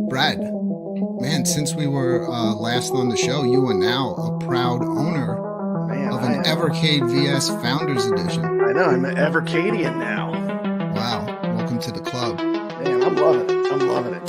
Brad, man, since we were last on the show, you are now a proud owner Man, of an Evercade VS Founders Edition. I know, I'm an Evercadian now. Wow, welcome to the club. Man, I'm loving it. I'm loving it.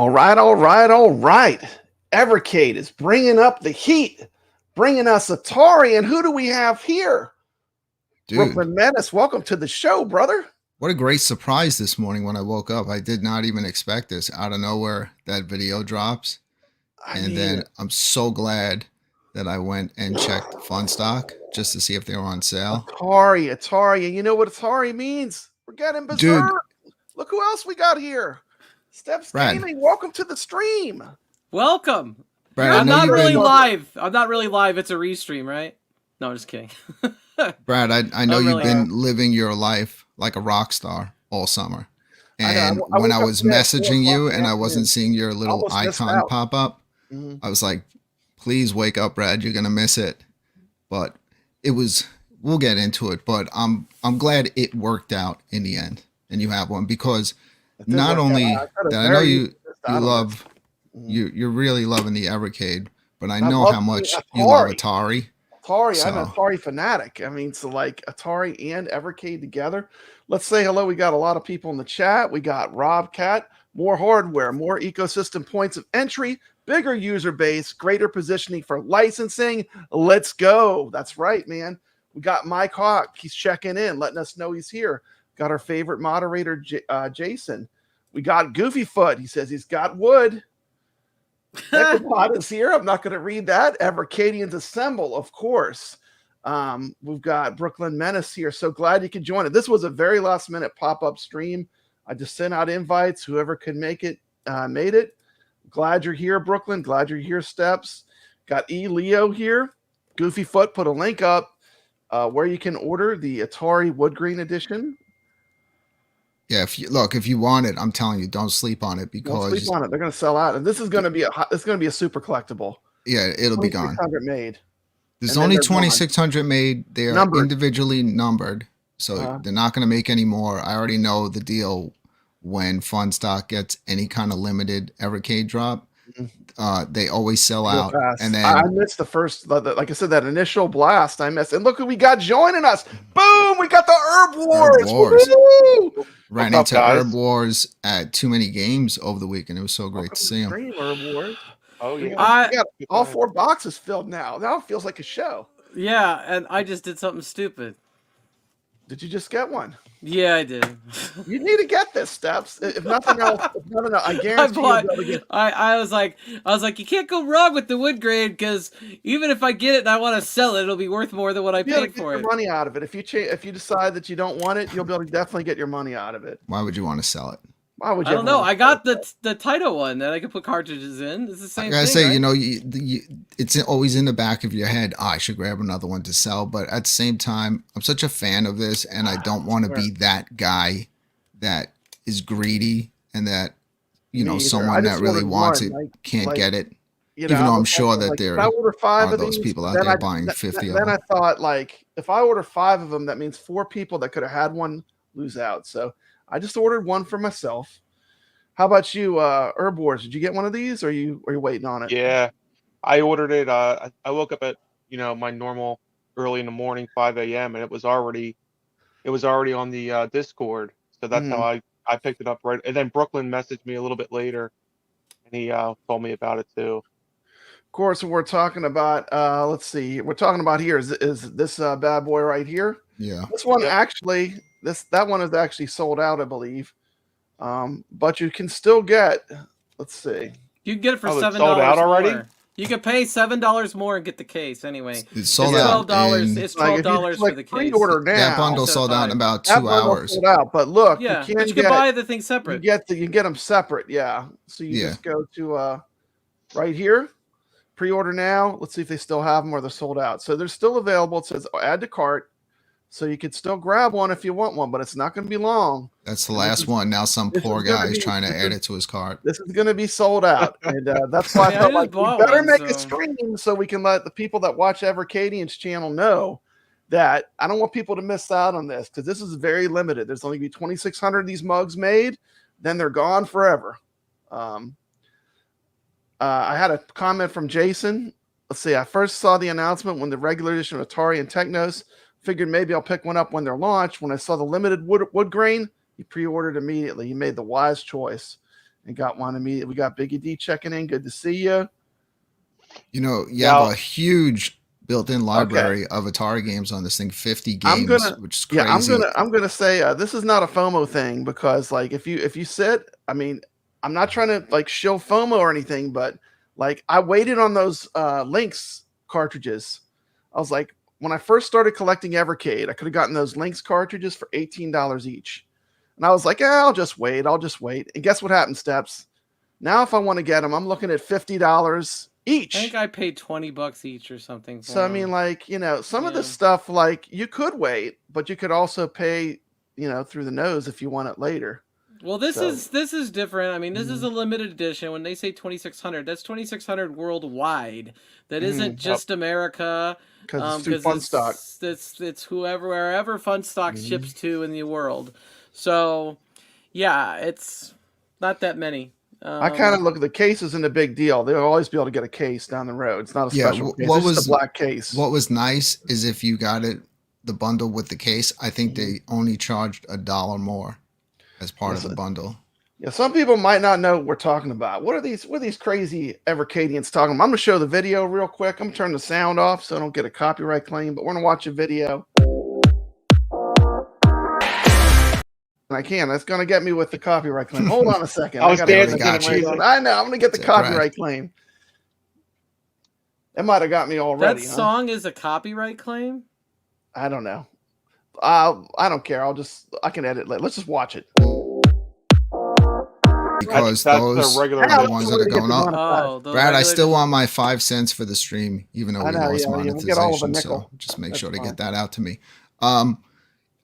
All right, all right, all right. Evercade is bringing up the heat, bringing us Atari. And who do we have here? Dude, Brooklyn Menace. Welcome to the show, brother. what a great surprise this morning when I woke up. I did not even expect this. Out of nowhere, that video drops. Then I'm so glad that I went and checked Fun Stock just to see if they were on sale. Atari. And you know what Atari means? We're getting berserk. Dude. Look who else we got here. Steps Brad. Gaming. Welcome to the stream. Welcome. Brad, I'm not really been... live. I'm not really live. It's a restream, right? No, I'm just kidding. Brad, I know really you've been living your life like a rock star all summer. And I when I was messaging you and I wasn't seeing your little icon pop up, I was like, please wake up, Brad. You're going to miss it. But we'll get into it. But I'm glad it worked out in the end. And you have one because not only that I know you love, you're really loving the Evercade, but I know how much you love Atari. I'm an Atari fanatic. I mean, so like Atari and Evercade together. Let's say hello. We got a lot of people in the chat. We got Rob Cat, more hardware, more ecosystem points of entry, bigger user base, greater positioning for licensing. Let's go. That's right, man. We got Mike Hawk. He's checking in, letting us know he's here. Got our favorite moderator, Jason. We got Goofy Foot. He says he's got wood. Ecopod is here. I'm not going to read that. Evercadians Assemble, of course. We've got Brooklyn Menace here. So glad you could join it. This was a very last minute pop-up stream. I just sent out invites. Whoever could make it, made it. Glad you're here, Brooklyn. Glad you're here, Steps. Got Leo here. Goofy Foot put a link up where you can order the Atari Wood Grain Edition. Yeah, if you want it, I'm telling you, don't sleep on it because don't sleep on it. They're going to sell out, and this is going to be a super collectible. Yeah, it'll be gone. 2,600 made. There's only 2,600 made. They are individually numbered, so they're not going to make any more. I already know the deal. When Fun Stock gets any kind of limited Evercade drop, they always sell out. And then I missed the first, like I said, that initial blast. I missed, and look who we got joining us! Boom! We got the Erbwars. Ran into Erbwars at too many games over the weekend. It was so great to see them. Erbwars. Oh yeah, we got all 4 boxes filled now. Now it feels like a show. Yeah, and I just did something stupid. Did you just get one? Yeah, I did. You need to get this, Steps. If nothing else, I guarantee you'll be able to get. I was like, you can't go wrong with the wood grain because even if I get it and I want to sell it, it'll be worth more than what I paid for it. Money out of it. If you decide that you don't want it, you'll be able to definitely get your money out of it. Why would you want to sell it? Why would you? I don't know. I got the Taito one that I can put cartridges in. It's the same thing. I say, right? It's always in the back of your head. I should grab another one to sell, but at the same time, I'm such a fan of this, and I don't want to be that guy that is greedy and that someone that really wants it can't get it. Even though I'm sure that there are those people out there buying 50 of them. Then I thought, like, if I order 5 of them, that means 4 people that could have had one lose out. So I just ordered one for myself. How about you, Erbwars? Did you get one of these, or are you waiting on it? Yeah, I ordered it. I woke up at my normal early in the morning, 5 a.m. and it was already on the Discord. So that's how I picked it up right. And then Brooklyn messaged me a little bit later, and he told me about it too. Of course, we're talking about. Let's see. We're talking about here is this bad boy right here. Yeah. This one actually. That one is actually sold out, I believe. But you can still get. Let's see. You can get it for $7 sold out already. More. You can pay $7 more and get the case anyway. It's sold out. It's $12 for the case. Pre-order now. That bundle sold out in about 2 hours. Sold out, but look, yeah, you can buy the thing separate. You can get them separate. Yeah. So you just go to right here. Pre-order now. Let's see if they still have them or they're sold out. So they're still available. It says add to cart. So you could still grab one if you want one, but it's not going to be long. That's the last one. Now some poor guy is trying to add it to his cart. This is going to be sold out. And that's why I felt like we better make a stream so we can let the people that watch Evercadian's channel know that I don't want people to miss out on this because this is very limited. There's only going to be 2,600 of these mugs made. Then they're gone forever. I had a comment from Jason. Let's see. I first saw the announcement when the regular edition of Atari and Technos. Figured maybe I'll pick one up when they're launched. When I saw the limited wood grain, he pre-ordered immediately. He made the wise choice. and got one immediately. We got Biggie D checking in. Good to see you. You know, you have a huge built-in library of Atari games on this thing, 50 games, which is crazy. I'm gonna say this is not a FOMO thing, because like if you sit, I mean, I'm not trying to like shill FOMO or anything, but like I waited on those Lynx cartridges. I was like, when I first started collecting Evercade, I could have gotten those Lynx cartridges for $18 each. And I was like, I'll just wait. And guess what happened, Steps? Now, if I want to get them, I'm looking at $50 each. I think I paid $20 each or something. So, I mean, like, you know, some of the stuff, like, you could wait, but you could also pay, you know, through the nose if you want it later. Well, this is different. I mean, this is a limited edition. When they say 2,600, that's 2,600 worldwide. That isn't just America. Because it's Fun Stock. It's wherever Fun Stock ships to in the world. So, yeah, it's not that many. I kind of look at the case isn't a big deal. They'll always be able to get a case down the road. It's not a special case. It's just a black case. What was nice is if you got the bundle with the case, I think they only charged $1 more as part of the bundle. Yeah, some people might not know what we're talking about. What are these crazy Evercadians talking about? I'm going to show the video real quick. I'm going to turn the sound off so I don't get a copyright claim, but we're going to watch a video. And I can. That's going to get me with the copyright claim. Hold on a second. I know. I'm going to get the copyright claim. It might have got me already. That song is a copyright claim? I don't know. I don't care. I can edit it. Let's just watch it. Because those are the ones that are going up. Brad, I still want my 5 cents for the stream, even though we lost monetization. So just make sure to get that out to me.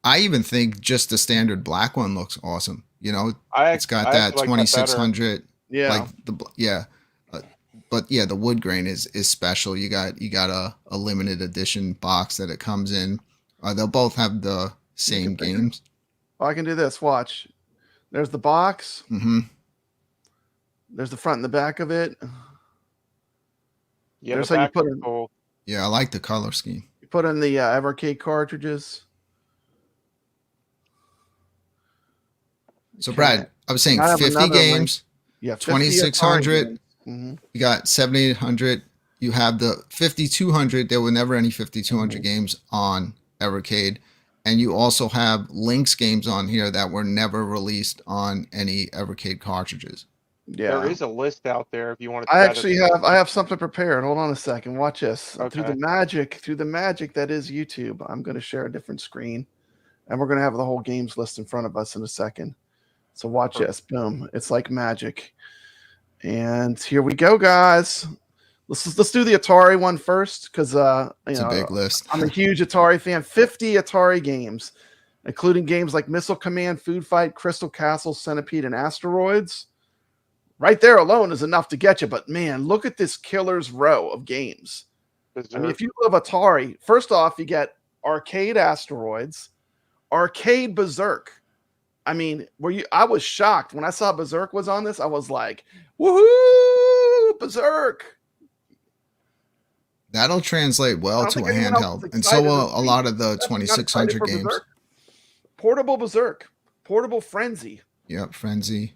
I even think just the standard black one looks awesome. You know, it's got that 2600. Yeah. But yeah, the wood grain is special. You got a limited edition box that it comes in. They'll both have the same games. Oh, I can do this. Watch. There's the box. Mm-hmm. There's the front and the back of it. Yeah, there's how you put in. Cool. Yeah, I like the color scheme. You put in the Evercade cartridges. So, Brad, I was saying 50 games. Yeah, 2,600. You got 7,800. You have the 5,200. There were never any 5,200 games on Evercade. And you also have Lynx games on here that were never released on any Evercade cartridges. Yeah, there is a list out there if you want to. I have something prepared. Hold on a second. Watch this. Okay. Through the magic that is YouTube, I'm going to share a different screen, and we're going to have the whole games list in front of us in a second. So watch this. Boom! It's like magic. And here we go, guys. Let's do the Atari one first, because it's a big list. I'm a huge Atari fan. 50 Atari games, including games like Missile Command, Food Fight, Crystal Castle, Centipede, and Asteroids. Right there alone is enough to get you. But man, look at this killer's row of games. I mean, if you love Atari, first off, you get Arcade Asteroids, Arcade Berserk. I mean, I was shocked when I saw Berserk was on this. I was like, woohoo, Berserk. That'll translate well to a handheld. And so will a lot of the 2,600 games. Berserk. Portable Berserk. Portable Frenzy. Yep, Frenzy.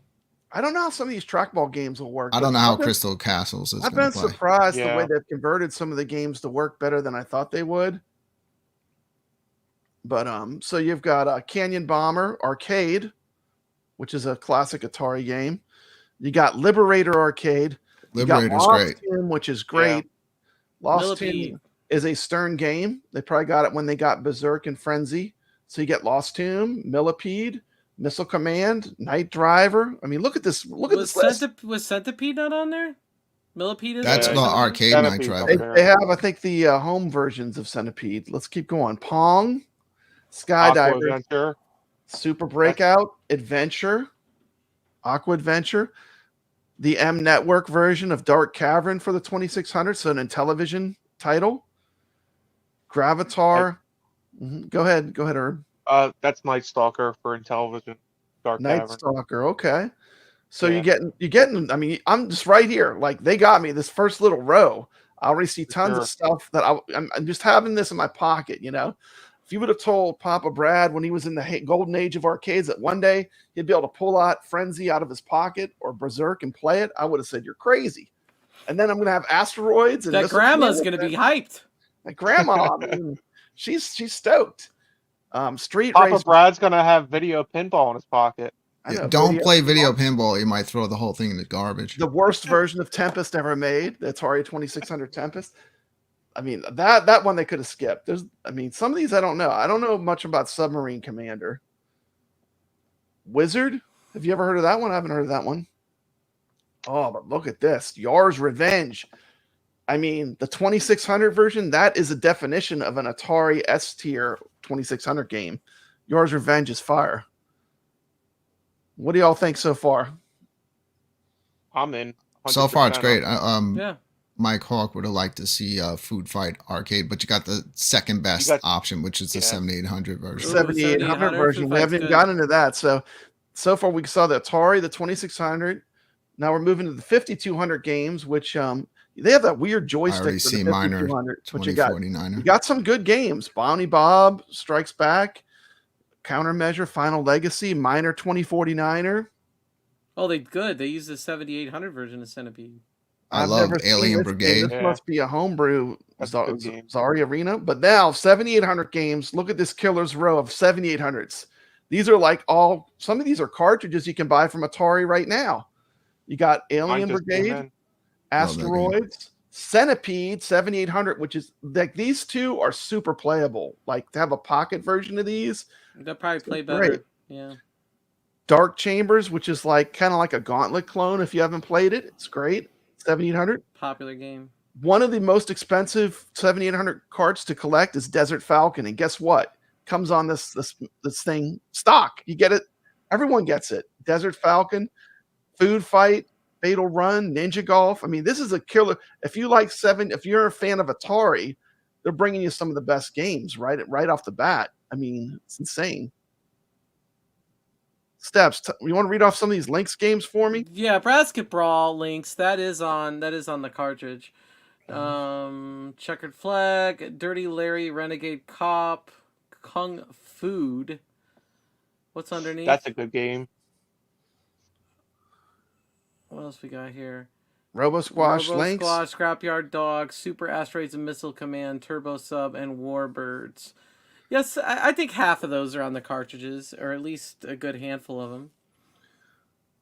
I don't know how some of these trackball games will work. I don't know how Crystal Castles is. I've been surprised the way they've converted some of the games to work better than I thought they would. But so you've got Canyon Bomber Arcade, which is a classic Atari game. You got Liberator Arcade. Liberator's great. Tomb, which is great. Yeah. Lost Tomb is a Stern game. They probably got it when they got Berserk and Frenzy. So you get Lost Tomb, Millipede, Missile Command, Night Driver. I mean, look at this. Look at this list. Was Centipede not on there? Millipede is. That's the arcade Night Driver. They have, I think, the home versions of Centipede. Let's keep going. Pong, Skydiver, Super Breakout, Adventure, Aqua Adventure, the M Network version of Dark Cavern for the 2600, so an Intellivision title. Gravatar. Go ahead, Herb. That's Night Stalker for Intellivision. Dark Night Cavern. Stalker, okay. So you're getting. I mean, I'm just right here. Like they got me this first little row. I already see tons of stuff that I'm just having this in my pocket. You know, if you would have told Papa Brad when he was in the golden age of arcades that one day he'd be able to pull out Frenzy out of his pocket or Berserk and play it, I would have said you're crazy. And then I'm going to have Asteroids and that grandma's going to be hyped. My grandma, I mean, she's stoked. Street Papa Racer. Brad's going to have video pinball in his pocket. Yeah, don't play video pinball. You might throw the whole thing in the garbage. The worst version of Tempest ever made, the Atari 2600 Tempest. I mean, that one they could have skipped. Some of these I don't know. I don't know much about Submarine Commander. Wizard? Have you ever heard of that one? I haven't heard of that one. Oh, but look at this. Yar's Revenge. I mean, the 2600 version, that is a definition of an Atari S tier 2600 game. Yar's Revenge is fire. What do y'all think so far? I'm in. So far, it's great. Yeah. Mike Hawk would have liked to see Food Fight Arcade, but you got the second best option, which is the 7800 version. 7800 version. We haven't even gotten into that. So far, we saw the Atari, the 2600. Now we're moving to the 5200 games, which they have that weird joystick. I already see Miner 2049. You got some good games. Bounty Bob Strikes Back, Countermeasure, Final Legacy, Miner 2049er. Oh, they good. They use the 7800 version of Centipede. I love Alien Brigade. This must be a homebrew Zari Arena. But now 7800 games. Look at this killer's row of 7800s. These are some of these are cartridges you can buy from Atari right now. You got Alien Brigade, Asteroids, Centipede 7800, which is like these two are super playable. Like to have a pocket version of these, they'll probably play better. Great. Yeah. Dark Chambers, which is like kind of like a Gauntlet clone. If you haven't played it, it's great. 7800. Popular game. One of the most expensive 7800 carts to collect is Desert Falcon, and guess what? Comes on this thing stock. You get it. Everyone gets it. Desert Falcon. Food Fight, Fatal Run, Ninja Golf. I mean, this is a killer. If you're a fan of Atari, they're bringing you some of the best games right off the bat. I mean, it's insane. Steps. You want to read off some of these Lynx games for me? Yeah, Basket Brawl Lynx. That is on the cartridge. Checkered Flag, Dirty Larry, Renegade Cop, Kung Food. What's underneath? That's a good game. What else we got here? Robo Squash, Lynx, Scrapyard Dog, Super Asteroids and Missile Command, Turbo Sub, and Warbirds. Yes, I think half of those are on the cartridges, or at least a good handful of them.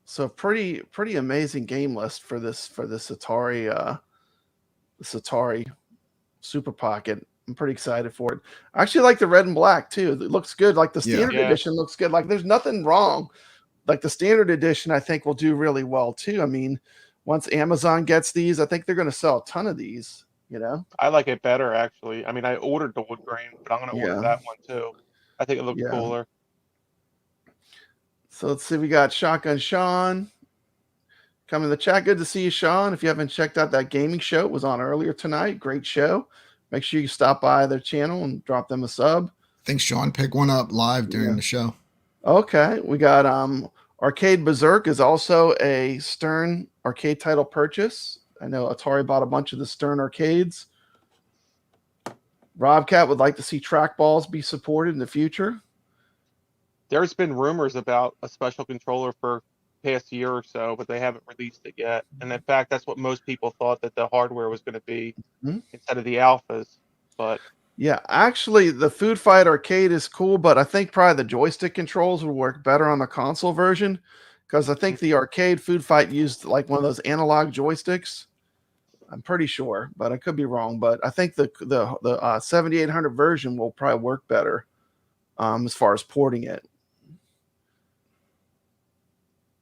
So pretty amazing game list for this Atari Super Pocket. I'm pretty excited for it. I actually like the red and black too. It looks good. Like the standard edition looks good. Like there's nothing wrong. Like the standard edition, I think will do really well too. I mean, once Amazon gets these, I think they're going to sell a ton of these. You know, I like it better actually. I mean, I ordered the wood grain, but I'm going to order that one too. I think it looks cooler. So let's see. We got Shotgun Sean coming in the chat. Good to see you, Sean. If you haven't checked out that gaming show, it was on earlier tonight. Great show. Make sure you stop by their channel and drop them a sub. I think Sean picked one up live during the show. Okay. We got Arcade Berserk is also a Stern arcade title purchase. I know Atari bought a bunch of the Stern arcades. Robcat would like to see trackballs be supported in the future. There's been rumors about a special controller for past year or so, but they haven't released it yet. And in fact, that's what most people thought that the hardware was going to be instead of the alphas. But yeah, actually, the Food Fight arcade is cool, but I think probably the joystick controls would work better on the console version because I think the arcade Food Fight used like one of those analog joysticks. I'm pretty sure, but I could be wrong. But I think the 7800 version will probably work better as far as porting it.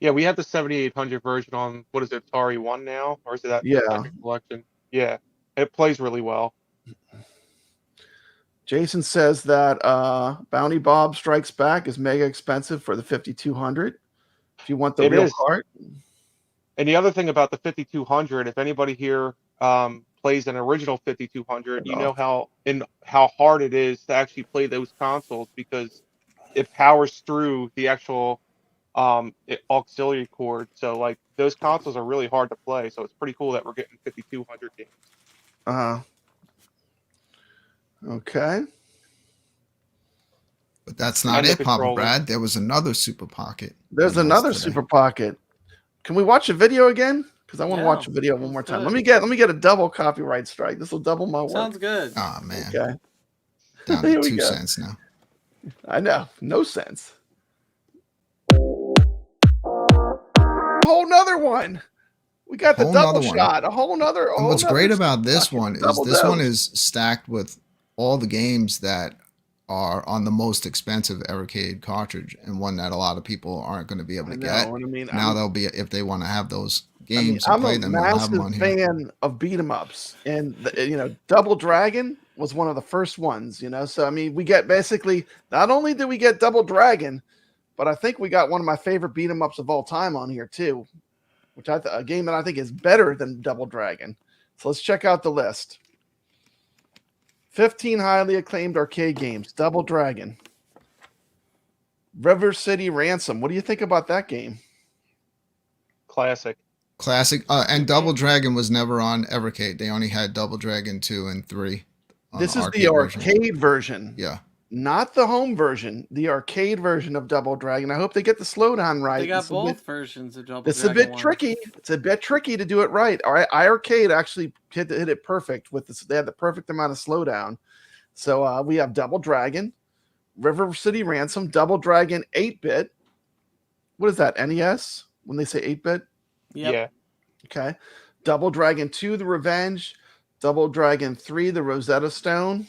Yeah, we have the 7800 version on, what is it, Atari 1 now? Or is it that collection? Yeah, it plays really well. Jason says that Bounty Bob Strikes Back is mega expensive for the 5200. If you want the real cart. And the other thing about the 5200, if anybody here plays an original 5200, you know how hard it is to actually play those consoles because it powers through the actual auxiliary cord. So like those consoles are really hard to play. So it's pretty cool that we're getting 5200 games. Okay. But that's not And the it, Papa controller. Brad. There was another Super Pocket. There's another today. Super Pocket. Can we watch a video again? Because I want to Yeah, watch a video one more let's do time. it. Let me get a double copyright strike. This will double my work. Sounds good. Oh man. Okay. Down Here to we 2 go. cents now. I know. No sense. A whole nother one. We got the Whole double nother one. shot. A whole nother. And what's great about this Super one is double this one dose. is stacked with all the games that are on the most expensive Evercade cartridge, and one that a lot of people aren't going to be able to get. I mean, Now they'll be, if they want to have those I mean, games and I'm play a them, they'll have them on massive here. fan of beat 'em ups, and Double Dragon was one of the first ones. So I mean, we get basically not only did we get Double Dragon, but I think we got one of my favorite beat 'em ups of all time on here too, which a game that I think is better than Double Dragon. So let's check out the list. 15 highly acclaimed arcade games. Double Dragon. River City Ransom. What do you think about that game? Classic. And Double Dragon was never on Evercade. They only had Double Dragon 2 and 3. This is the arcade version. Yeah. Not the home version, the arcade version of Double Dragon. I hope they get the slowdown right. They got both versions of Double Dragon. It's a bit tricky. It's a bit tricky to do it right. All right, iArcade actually hit it perfect with this. They had the perfect amount of slowdown. So we have Double Dragon, River City Ransom, Double Dragon 8-bit. What is that, NES? When they say 8-bit? Yep. Yeah. Okay. Double Dragon 2, The Revenge. Double Dragon 3, The Rosetta Stone.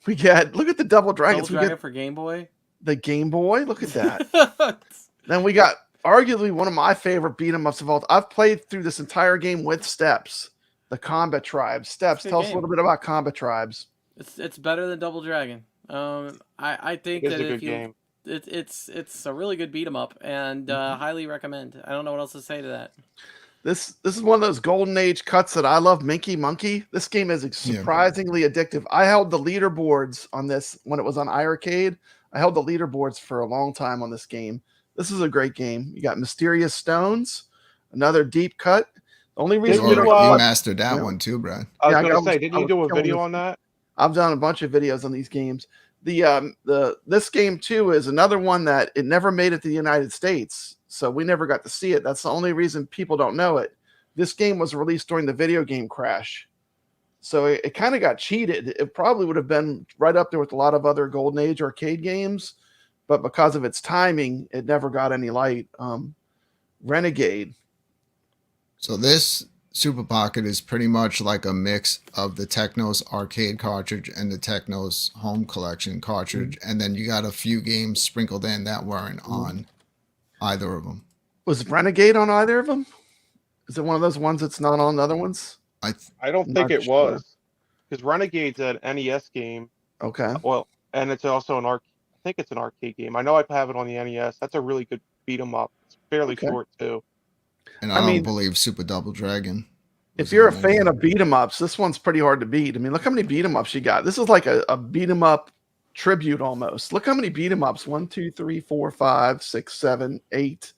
We get, look at the Double Dragons. Double Dragon for Game Boy. The Game Boy. Look at that. Then we got arguably one of my favorite beat 'em ups of all. I've played through this entire game with Steps, the Combat Tribes. Steps, tell us a little bit about Combat Tribes. It's better than Double Dragon. I think that if you, it's a really good beat 'em up, and highly recommend. I don't know what else to say to that. This is one of those golden age cuts that I love. Minky Monkey. This game is surprisingly addictive. I held the leaderboards on this when it was on iArcade. I held the leaderboards for a long time on this game. This is a great game. You got Mysterious Stones, another deep cut. The only reason you mastered that one too, Brad. I was going to say, didn't you do a video on that? I've done a bunch of videos on these games. This game too is another one that it never made it to the United States, so we never got to see it. That's the only reason people don't know it. This game was released during the video game crash, so it kind of got cheated. It probably would have been right up there with a lot of other golden age arcade games, but because of its timing, it never got any light. Renegade. So this Super Pocket is pretty much like a mix of the Technos arcade cartridge and the Technos home collection cartridge, and then you got a few games sprinkled in that weren't on either of them. Was Renegade on either of them? Is it one of those ones that's not on other ones? I don't think it was, because Renegade's an NES game. Okay. Well, and it's also I think it's an arcade game. I know I have it on the NES. That's a really good beat 'em up. It's fairly short too. And I don't believe Super Double Dragon. If you're a fan of beat 'em ups, this one's pretty hard to beat. I mean, look how many beat 'em ups you got. This is like a beat 'em up tribute almost. Look how many beat 'em ups. 1, 2, 3, 4, 5, 6, 7, 8,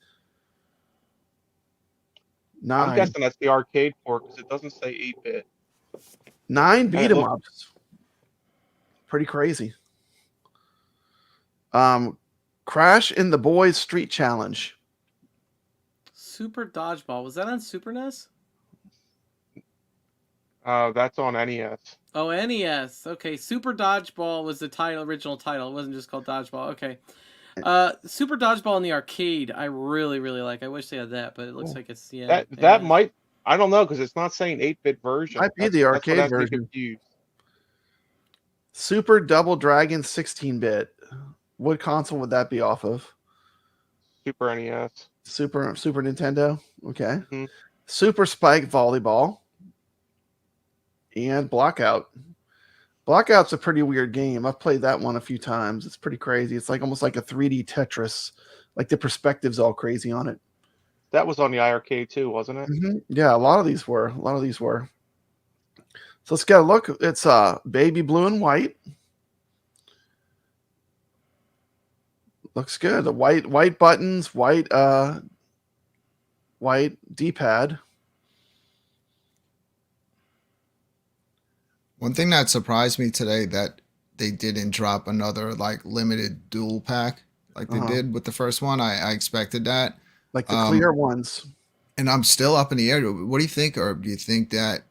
9. I'm guessing that's the arcade port because it doesn't say 8-bit. 9 beat 'em ups. Pretty crazy. Crash in the Boys Street Challenge. Super Dodgeball. Was that on Super NES? That's on NES. Oh, NES. Okay, Super Dodgeball was the original title. It wasn't just called Dodgeball. Okay. Super Dodgeball in the arcade, I really, really like. I wish they had that, but it looks like it's That might, I don't know, because it's not saying 8-bit version. Might be the arcade version. Super Double Dragon 16-bit. What console would that be off of? Super NES. Super Nintendo. Okay. Mm-hmm. Super Spike Volleyball. And Blockout. Blockout's a pretty weird game. I've played that one a few times. It's pretty crazy. It's like almost like a 3D Tetris. Like the perspective's all crazy on it. That was on the iArcade too, wasn't it? Mm-hmm. Yeah, a lot of these were. So let's get a look. It's baby blue and white. Looks good. The white buttons, white D-pad. One thing that surprised me today that they didn't drop another like limited dual pack like they did with the first one. I expected that. Like the clear ones. And I'm still up in the air. What do you think, Herb? Do you think that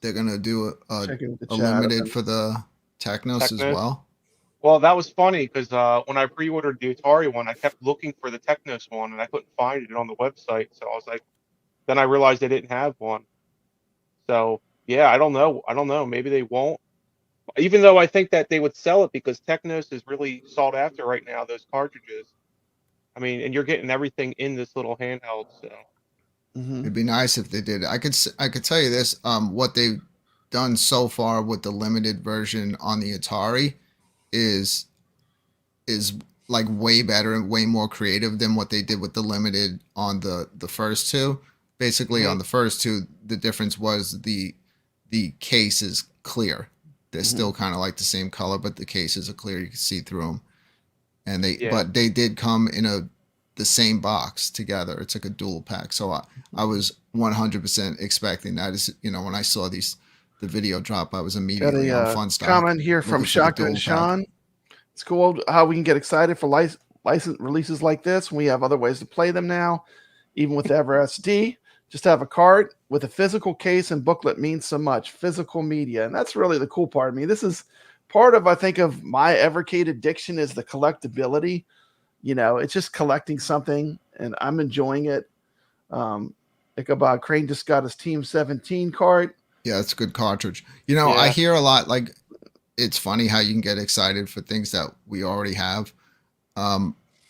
they're gonna do a limited for the Technos as well? Well, that was funny because when I pre-ordered the Atari one, I kept looking for the Technos one and I couldn't find it on the website. So I was like, then I realized they didn't have one. So yeah, I don't know. I don't know. Maybe they won't. Even though I think that they would sell it because Technos is really sought after right now. Those cartridges. I mean, and you're getting everything in this little handheld. So it'd be nice if they did. I could tell you this. What they've done so far with the limited version on the Atari is like way better and way more creative than what they did with the limited on the first two. Basically, on the first two, the difference was the case is clear. They're still kind of like the same color, but the cases are clear. You can see through them. And but they did come in the same box together. It's like a dual pack. So I was 100% expecting that. Is when I saw the video drop, I was immediately on Fun Stock. Comment here from Shotgun Sean. It's cool how we can get excited for license releases like this when we have other ways to play them now, even with the EverSD. Just have a cart with a physical case and booklet means so much. Physical media. And that's really the cool part of me. This is part of, I think, of my Evercade addiction is the collectability. It's just collecting something, and I'm enjoying it. Ichabod Crane just got his Team 17 cart. Yeah, it's a good cartridge. I hear a lot, like, it's funny how you can get excited for things that we already have.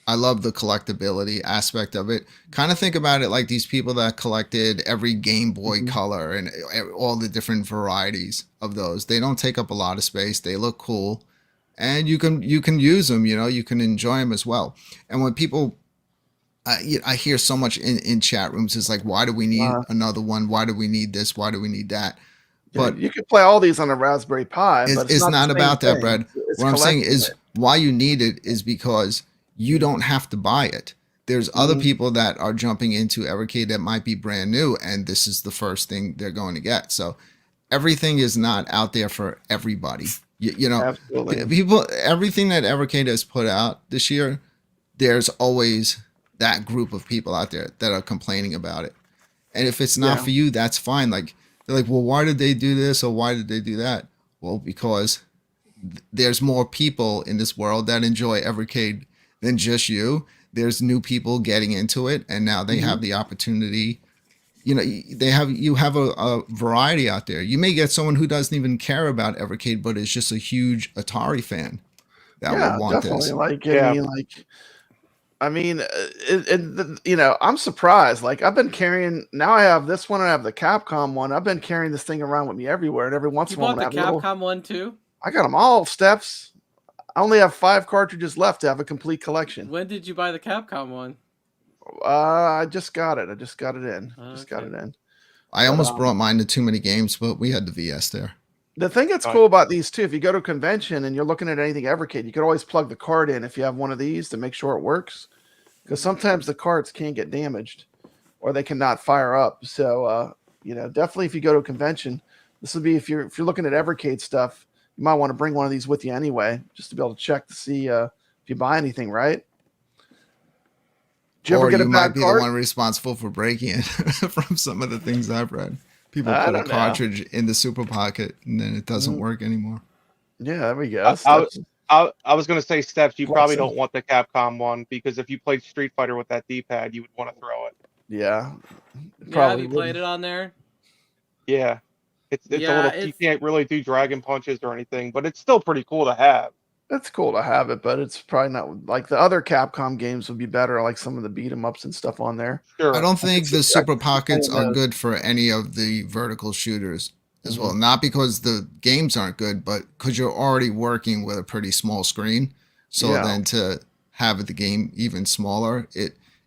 I love the collectability aspect of it. Kind of think about it like these people that collected every Game Boy Color and all the different varieties of those. They don't take up a lot of space. They look cool, and you can use them. You can enjoy them as well. And when people, I hear so much in chat rooms, it's like, why do we need another one? Why do we need this? Why do we need that? But you can play all these on a Raspberry Pi. But it's not about that, Brad. What I'm saying is why you need it is because you don't have to buy it. There's other people that are jumping into Evercade that might be brand new, and this is the first thing they're going to get. So everything is not out there for everybody. Absolutely. People, everything that Evercade has put out this year, there's always that group of people out there that are complaining about it. And if it's not for you, that's fine. Like, they're like, well, why did they do this or why did they do that? Well, because there's more people in this world that enjoy Evercade than just you. There's new people getting into it, and now they have the opportunity. You have a variety out there. You may get someone who doesn't even care about Evercade, but is just a huge Atari fan that would want this. I'm surprised. Like, I've been carrying. Now I have this one. I have the Capcom one. I've been carrying this thing around with me everywhere, and every once in a while, I have the Capcom one too. I got them all, Steps. I only have 5 cartridges left to have a complete collection. When did you buy the Capcom one? I just got it. I just got it in. I almost brought mine to too many games, but we had the VS there. The thing that's cool about these too, if you go to a convention and you're looking at anything Evercade, you could always plug the card in if you have one of these to make sure it works. Because sometimes the cards can get damaged or they cannot fire up. So definitely if you go to a convention, this would be if you're looking at Evercade stuff. You might want to bring one of these with you anyway, just to be able to check to see if you buy anything, right? Did you ever get a bad might be card? The one responsible for breaking it from some of the things I've read. People put a cartridge in the Super Pocket and then it doesn't work anymore. Yeah, there we go. I was going to say, Steps, you probably don't want the Capcom one because if you played Street Fighter with that D-pad, you would want to throw it. Yeah. Have you played it on there? Yeah. It's a little. You can't really do dragon punches or anything, but it's still pretty cool to have. It's cool to have it, but it's probably not like the other Capcom games would be better, like some of the beat 'em ups and stuff on there. Sure. I don't think the Super Pockets are good for any of the vertical shooters as well. Not because the games aren't good, but because you're already working with a pretty small screen. So then to have the game even smaller,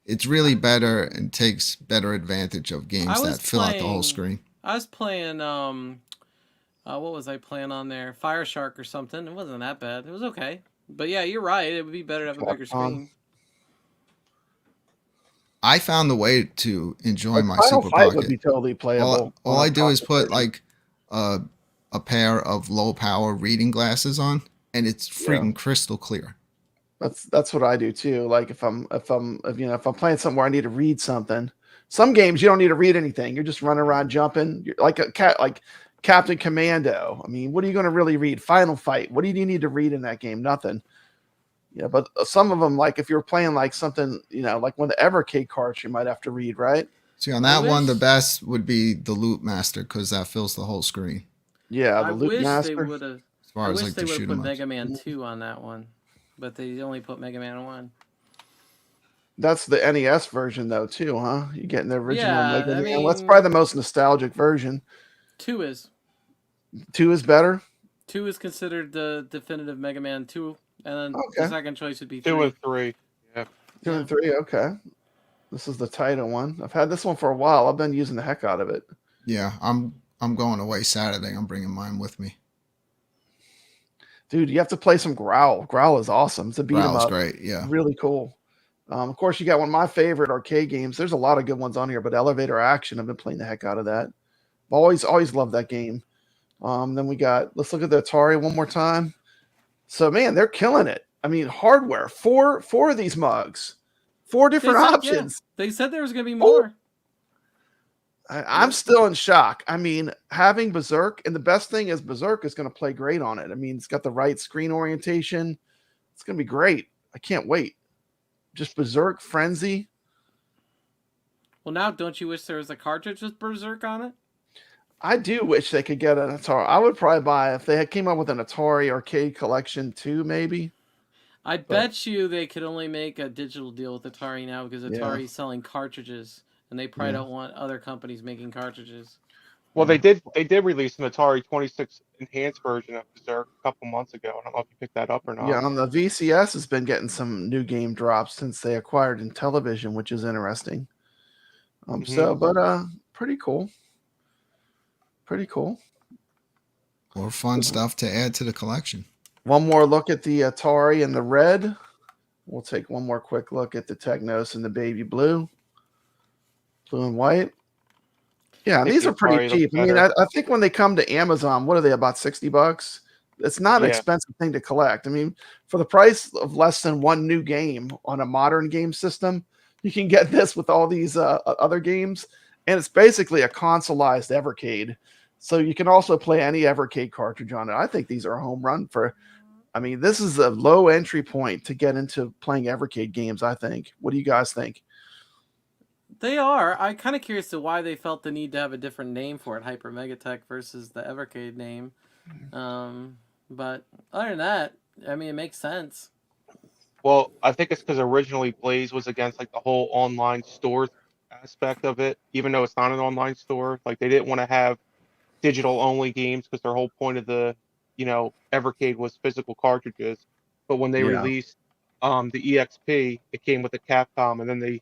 it's really better and takes better advantage of games that fill out the whole screen. I was playing, what was I playing on there? Fire Shark or something. It wasn't that bad. It was okay. But yeah, you're right. It would be better to have a bigger screen. I found the way to enjoy my Super Pocket. Would be totally playable. All I do is put like a pair of low power reading glasses on, and it's freaking crystal clear. That's what I do too. Like if I'm playing something where I need to read something. Some games you don't need to read anything. You're just running around jumping. You're like like Captain Commando. I mean, what are you going to really read? Final Fight. What do you need to read in that game? Nothing. Yeah, but some of them, like if you're playing like something, like one of the Evercade cards, you might have to read, right? See, on that one, the best would be the Loot Master because that fills the whole screen. Yeah, the I Loot wish Master. they would have. I As wish they would have put Mega Man 2 on that one, but they only put Mega Man 1. That's the NES version, though, too, huh? You getting the original Mega Man. mean, that's probably the most nostalgic version. 2 is. 2 is better? 2 is considered the definitive Mega Man 2, and then the second choice would be 3. 2 and 3. Yeah. 2 and 3, okay. This is the title one. I've had this one for a while. I've been using the heck out of it. Yeah, I'm going away Saturday. I'm bringing mine with me. Dude, you have to play some Growl. Growl is awesome. It's a beat 'em up. Great, yeah. Really cool. Of course, you got one of my favorite arcade games. There's a lot of good ones on here, but Elevator Action, I've been playing the heck out of that. Always loved that game. Then we got, let's look at the Atari one more time. So, man, they're killing it. I mean, hardware, four of these mugs, 4 different options. Yeah. They said there was going to be more. I'm still in shock. I mean, having Berserk, and the best thing is Berserk is going to play great on it. I mean, it's got the right screen orientation. It's going to be great. I can't wait. Just Berserk, Frenzy. Well, now, don't you wish there was a cartridge with Berserk on it? I do wish they could get an Atari. I would probably buy if they had came up with an Atari Arcade Collection 2, maybe. I bet you they could only make a digital deal with Atari now because Atari's selling cartridges, and they probably don't want other companies making cartridges. Well, they did release an Atari 26 enhanced version of Berserk a couple months ago. I don't know if you picked that up or not. Yeah, on the VCS has been getting some new game drops since they acquired Intellivision, which is interesting. Pretty cool. Pretty cool. More fun stuff to add to the collection. One more look at the Atari in the red. We'll take one more quick look at the Technos in the baby blue. Blue and white. Yeah, these are pretty cheap. I mean, I think when they come to Amazon, what are they, about $60? It's not an expensive thing to collect. I mean, for the price of less than one new game on a modern game system, you can get this with all these other games. And it's basically a consoleized Evercade. So you can also play any Evercade cartridge on it. I think these are a home run this is a low entry point to get into playing Evercade games, I think. What do you guys think? They are. I'm kind of curious to why they felt the need to have a different name for it, HyperMegaTech versus the Evercade name. But other than that, I mean, it makes sense. Well, I think it's because originally Blaze was against like the whole online store aspect of it, even though it's not an online store. Like they didn't want to have digital only games because their whole point of the Evercade was physical cartridges. But when they released the EXP, it came with the Capcom, and then they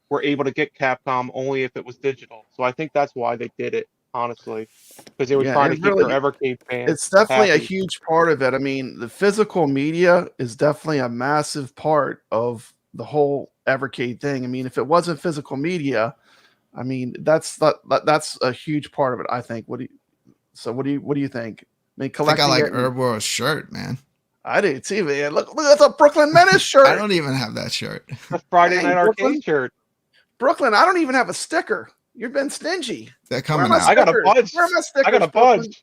were able to get Capcom only if it was digital. So I think that's why they did it, honestly, because they were trying to keep their Evercade fans. It's definitely a huge part of it. I mean, the physical media is definitely a massive part of the whole Evercade thing. I mean, if it wasn't physical media, I mean, that's a huge part of it, I think. What do you think? I mean, I think I like erbwars shirt, man. I do too, man. Look, that's a Brooklyn Menace shirt. I don't even have that shirt. The Friday Night Arcade shirt. Brooklyn, I don't even have a sticker. You've been stingy. They're coming out. I got a budge. Where are my stickers? I got a budge.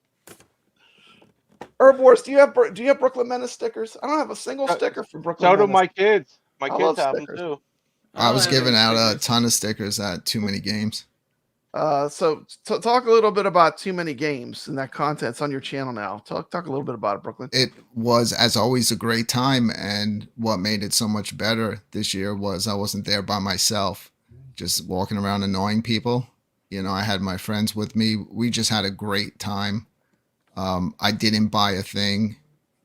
Erbwars, do you have Brooklyn Menace stickers? I don't have a single sticker for Brooklyn Menace. So do my kids. My kids have them too. I was giving out a ton of stickers at Too Many Games. So talk a little bit about Too Many Games and that content. It's on your channel now. Talk a little bit about it, Brooklyn. It was, as always, a great time, and what made it so much better this year was I wasn't there by myself, just walking around annoying people. I had my friends with me. We just had a great time. I didn't buy a thing.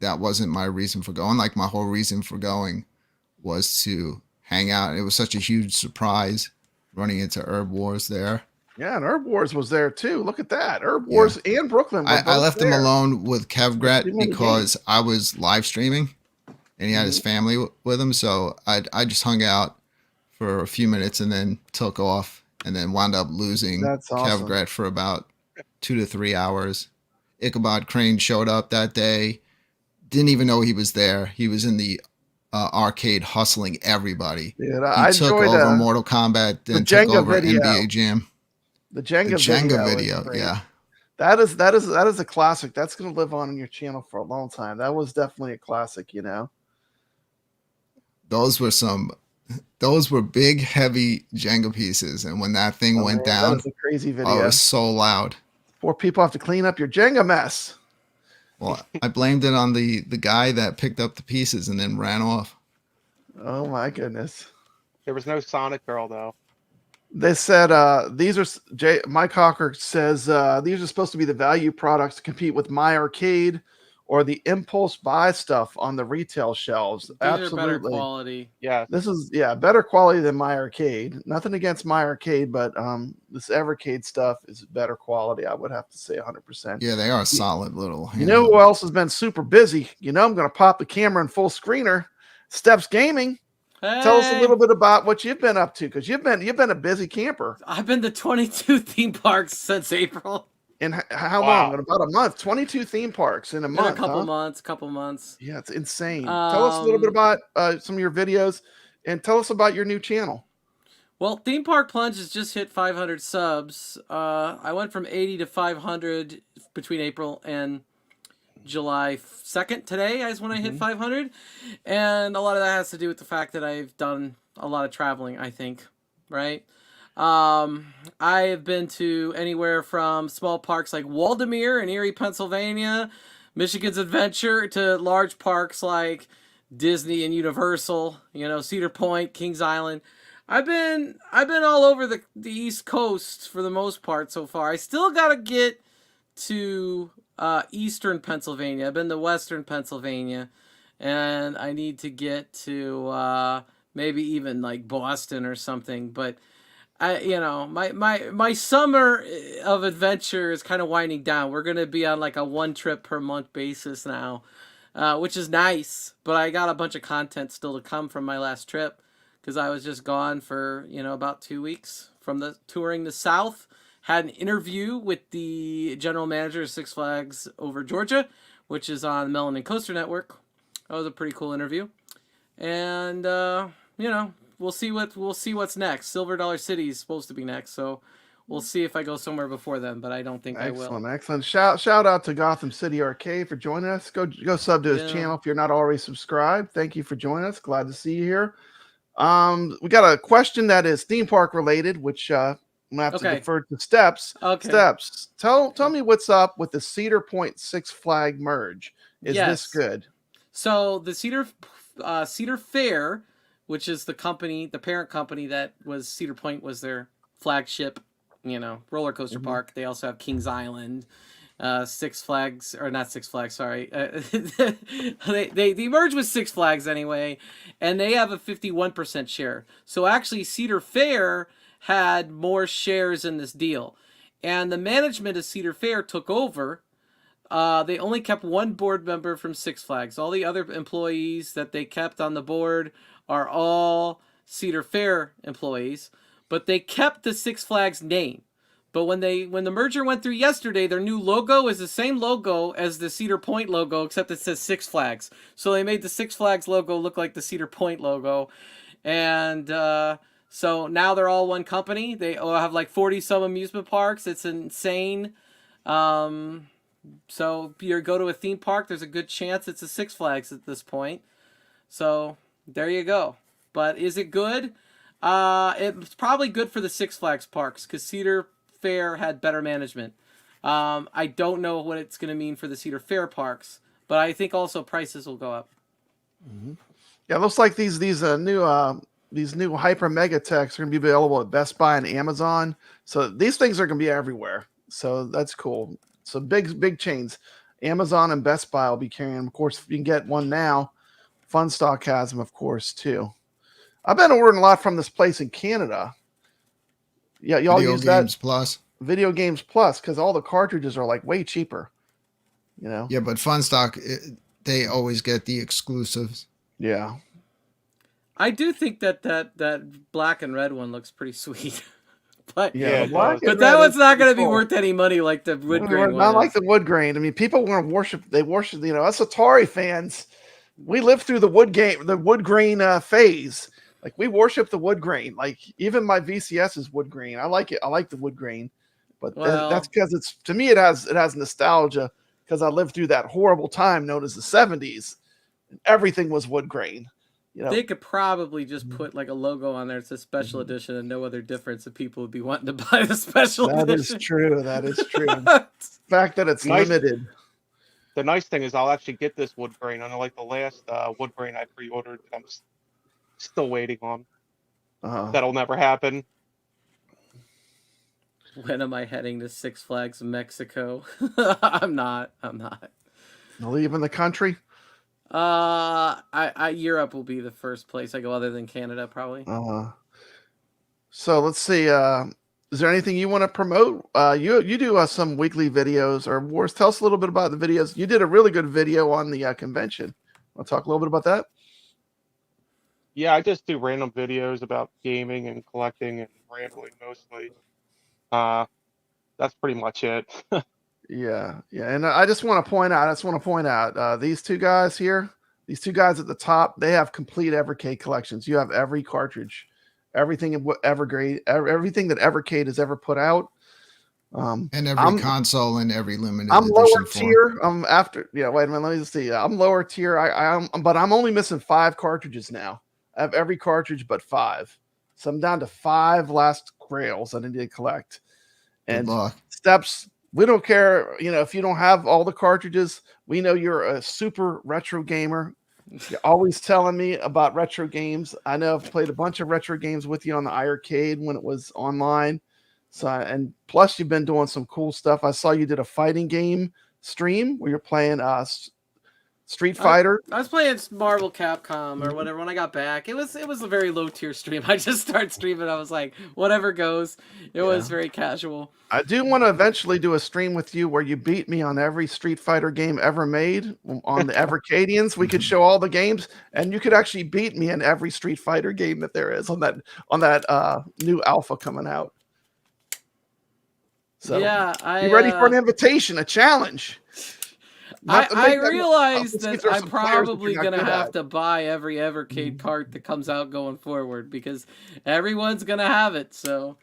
That wasn't my reason for going. Like, my whole reason for going was to hang out. It was such a huge surprise running into Erbwars there. Yeah, and Erbwars was there too. Look at that. Erbwars and Brooklyn were I left him alone with Kevgret because I was live streaming and he had his family with him. So I just hung out for a few minutes and then took off and then wound up losing Kevgret for about 2 to 3 hours. Ichabod Crane showed up that day. didn't even know he was there. He was in the arcade hustling everybody. Dude, He I took enjoyed over Mortal Kombat, the then took Jenga over video. NBA Jam. The The Jenga Jenga video, video, is great. yeah. That is a classic. That's going to live on your channel for a long time. That was definitely a classic, you know. Those were big, heavy Jenga pieces, and when that thing went down, that is a crazy video. oh, it was so loud. 4 people have to clean up your Jenga mess. Well, I blamed it on the guy that picked up the pieces and then ran off. Oh my goodness. There was no Sonic Girl though. They said these are Mike Hawker says these are supposed to be the value products to compete with My Arcade or the impulse buy stuff on the retail shelves. These Absolutely. are better quality. Yeah. This is better quality than My Arcade. Nothing against My Arcade, but this Evercade stuff is better quality. I would have to say 100%. Yeah, they are solid little. You know who else has been super busy? You know, I'm going to pop the camera in full screener. Steps Gaming. Hey, Tell us a little bit about what you've been up to, because you've been a busy camper. I've been to 22 theme parks since April. In how long? In about a month. 22 theme parks in a month. A couple months. Yeah, it's insane. Tell us a little bit about some of your videos, and tell us about your new channel. Well, Theme Park Plunge has just hit 500 subs. I went from 80 to 500 between April and July 2nd. Today is when I hit 500. And a lot of that has to do with the fact that I've done a lot of traveling, I think, right? I have been to anywhere from small parks like Waldemere in Erie, Pennsylvania, Michigan's Adventure, to large parks like Disney and Universal, Cedar Point, Kings Island. I've been all over the East Coast for the most part so far. I still got to get to Eastern Pennsylvania. I've been to Western Pennsylvania, and I need to get to maybe even like Boston or something, but my summer of adventure is kind of winding down. We're going to be on like a 1 trip per month basis now, which is nice, but I got a bunch of content still to come from my last trip because I was just gone for, about 2 weeks from touring the South. Had an interview with the general manager of Six Flags over Georgia, which is on the Melanin Coaster Network. That was a pretty cool interview. And, we'll see what's next. Silver Dollar City is supposed to be next, so we'll see if I go somewhere before then, but I don't think I will. Excellent. Shout out to Gotham City Arcade for joining us. Go sub to his channel if you're not already subscribed. Thank you for joining us. Glad to see you here. We got a question that is theme park related, which I'm gonna have to defer to Steps. Okay. Steps, tell me what's up with the Cedar Point Six Flag merge. Is this good? So the Cedar Fair, which is the parent company that was Cedar Point, was their flagship, roller coaster park. They also have Kings Island, Six Flags, or not Six Flags, sorry. They merged with Six Flags anyway, and they have a 51% share. So actually Cedar Fair had more shares in this deal. And the management of Cedar Fair took over. They only kept one board member from Six Flags. All the other employees that they kept on the board are all Cedar Fair employees, but they kept the Six Flags name. But when the merger went through yesterday, their new logo is the same logo as the Cedar Point logo, except it says Six Flags. So they made the Six Flags logo look like the Cedar Point logo. And so now they're all one company. They all have like 40 some amusement parks. It's insane. So you go to a theme park, there's a good chance it's a Six Flags at this point. So there you go. But is it good? It's probably good for the Six Flags parks because Cedar Fair had better management. I don't know what it's going to mean for the Cedar Fair parks, but I think also prices will go up. Mm-hmm. Yeah, it looks like these new HyperMegaTechs are going to be available at Best Buy and Amazon. So these things are going to be everywhere. So that's cool. So big chains, Amazon and Best Buy will be carrying them. Of course, you can get one now. Funstock has them, of course, too. I've been ordering a lot from this place in Canada. Yeah, y'all use that? Video Games Plus, because all the cartridges are like way cheaper. Yeah, but Funstock, they always get the exclusives. Yeah. I do think that black and red one looks pretty sweet. But Yeah, it the black does. and but that red one's is not going to pretty be cool. worth any money like the wood grain Not one like is. the wood grain. I mean, people want to worship. They worship. You know, us Atari fans, we lived through the wood grain phase. Like we worship the wood grain. Like even my VCS is wood grain. I like it. I like the wood grain, but Well, that's because it's to me it has nostalgia because I lived through that horrible time known as the '70s. And everything was wood grain. You know, they could probably just put like a logo on there. It's a special edition and no other difference, and people would be wanting to buy the special that is edition. true. That is true. The fact that it's Nice. limited. The nice thing is I'll actually get this wood grain. Unlike the last wood grain I pre-ordered that I'm still waiting on. That'll never happen. When am I heading to Six Flags Mexico? I'm not. Leaving the country. Europe will be the first place I go, other than Canada, probably. So let's see. Is there anything you want to promote? You do some weekly videos or wars. Tell us a little bit about the videos. You did a really good video on the convention. Want to talk a little bit about that? Yeah, I just do random videos about gaming and collecting and rambling mostly. That's pretty much it. Yeah. And I just want to point out, these two guys here, these two guys at the top, they have complete Evercade collections. You have every cartridge, everything in Evergrade, everything that Evercade has ever put out. And every console and every limited I'm edition lower form. tier. Wait a minute. Let me just see. I'm lower tier. But I'm only missing 5 cartridges now. I have every cartridge but 5. So I'm down to 5 last grails that I need to collect. And steps, we don't care, if you don't have all the cartridges, we know you're a super retro gamer. You're always telling me about retro games. I know I've played a bunch of retro games with you on the iArcade when it was online. So, and plus you've been doing some cool stuff. I saw you did a fighting game stream where you're playing Street Fighter. I was playing Marvel Capcom or whatever when I got back. It was a very low tier stream. I just started streaming. I was like, whatever goes. It was very casual. I do want to eventually do a stream with you where you beat me on every Street Fighter game ever made on the Evercadians. We could show all the games, and you could actually beat me in every Street Fighter game that there is on that new alpha coming out. So yeah, you ready for an invitation, a challenge? I realize that I'm probably going to have to buy every Evercade cart that comes out going forward because everyone's going to have it. So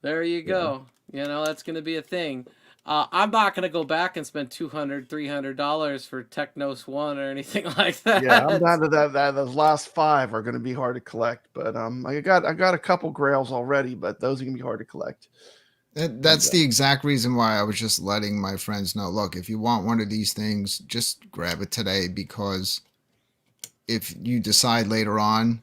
there you go. That's going to be a thing. I'm not going to go back and spend $200, $300 for Technos 1 or anything like that. Yeah, I'm down to that. Those last 5 are going to be hard to collect. But I got a couple grails already, but those are going to be hard to collect. That's the exact reason why I was just letting my friends know, look, if you want one of these things, just grab it today, because if you decide later on,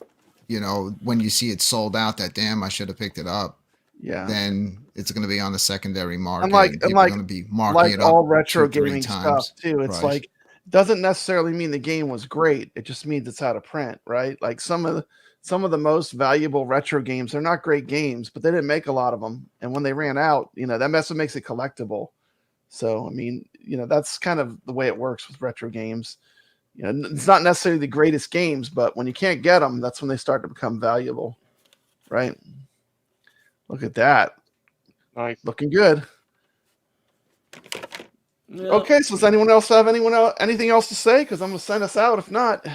when you see it sold out, that damn, I should have picked it up. Yeah. Then it's going to be on the secondary market. And people are going to be marking it up all retro 2-3 gaming times. stuff too. It's like doesn't necessarily mean the game was great. It just means it's out of print, right? Like some of the most valuable retro games, they're not great games, but they didn't make a lot of them. And when they ran out, that's what makes it collectible. So, I mean, that's kind of the way it works with retro games. It's not necessarily the greatest games, but when you can't get them, that's when they start to become valuable, right? Look at that. Nice. Looking good. Yep. Okay, so does anyone else have anything else to say? Because I'm going to send us out if not.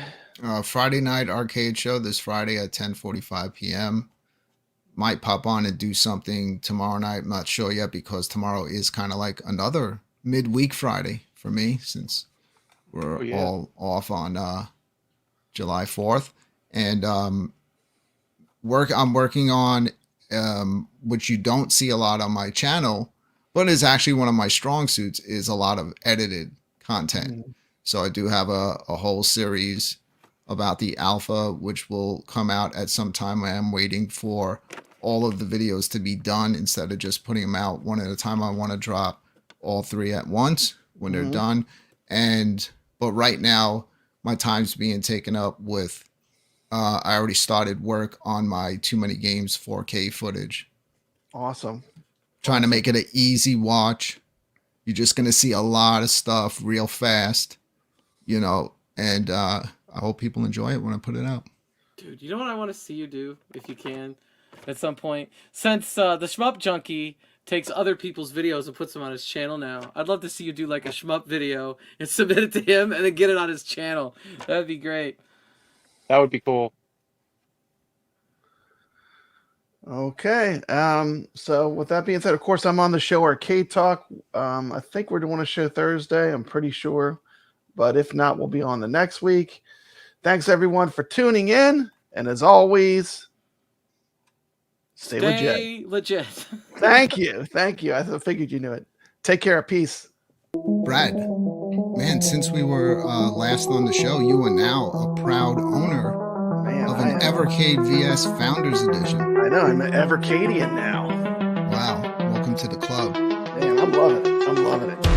Friday night arcade show this Friday at 10:45 p.m. Might pop on and do something tomorrow night. I'm not sure yet because tomorrow is kind of like another midweek Friday for me since we're all off on July 4th. And I'm working on which you don't see a lot on my channel, but is actually one of my strong suits, is a lot of edited content. So I do have a whole series about the alpha, which will come out at some time. I am waiting for all of the videos to be done instead of just putting them out one at a time. I want to drop all 3 at once when they're done. But right now my time's being taken up with I already started work on my Too Many Games 4K footage. Awesome. Trying to make it an easy watch. You're just going to see a lot of stuff real fast, and I hope people enjoy it when I put it out. Dude, you know what I want to see you do, if you can? at some point. Since the Shmup Junkie takes other people's videos and puts them on his channel now, I'd love to see you do like a Shmup video and submit it to him and then get it on his channel. That'd be great. That would be cool. Okay. So with that being said, of course, I'm on the show Arcade Talk. I think we're doing a show Thursday. I'm pretty sure. But if not, we'll be on the next week. Thanks, everyone, for tuning in. And as always, stay legit. Thank you. Thank you. I figured you knew it. Take care. Peace. Brad, man, since we were last on the show, you are now a proud owner of an Evercade VS Founders Edition. I know. I'm an Evercadian now. Wow. Welcome to the club. Man, I'm loving it. I'm loving it.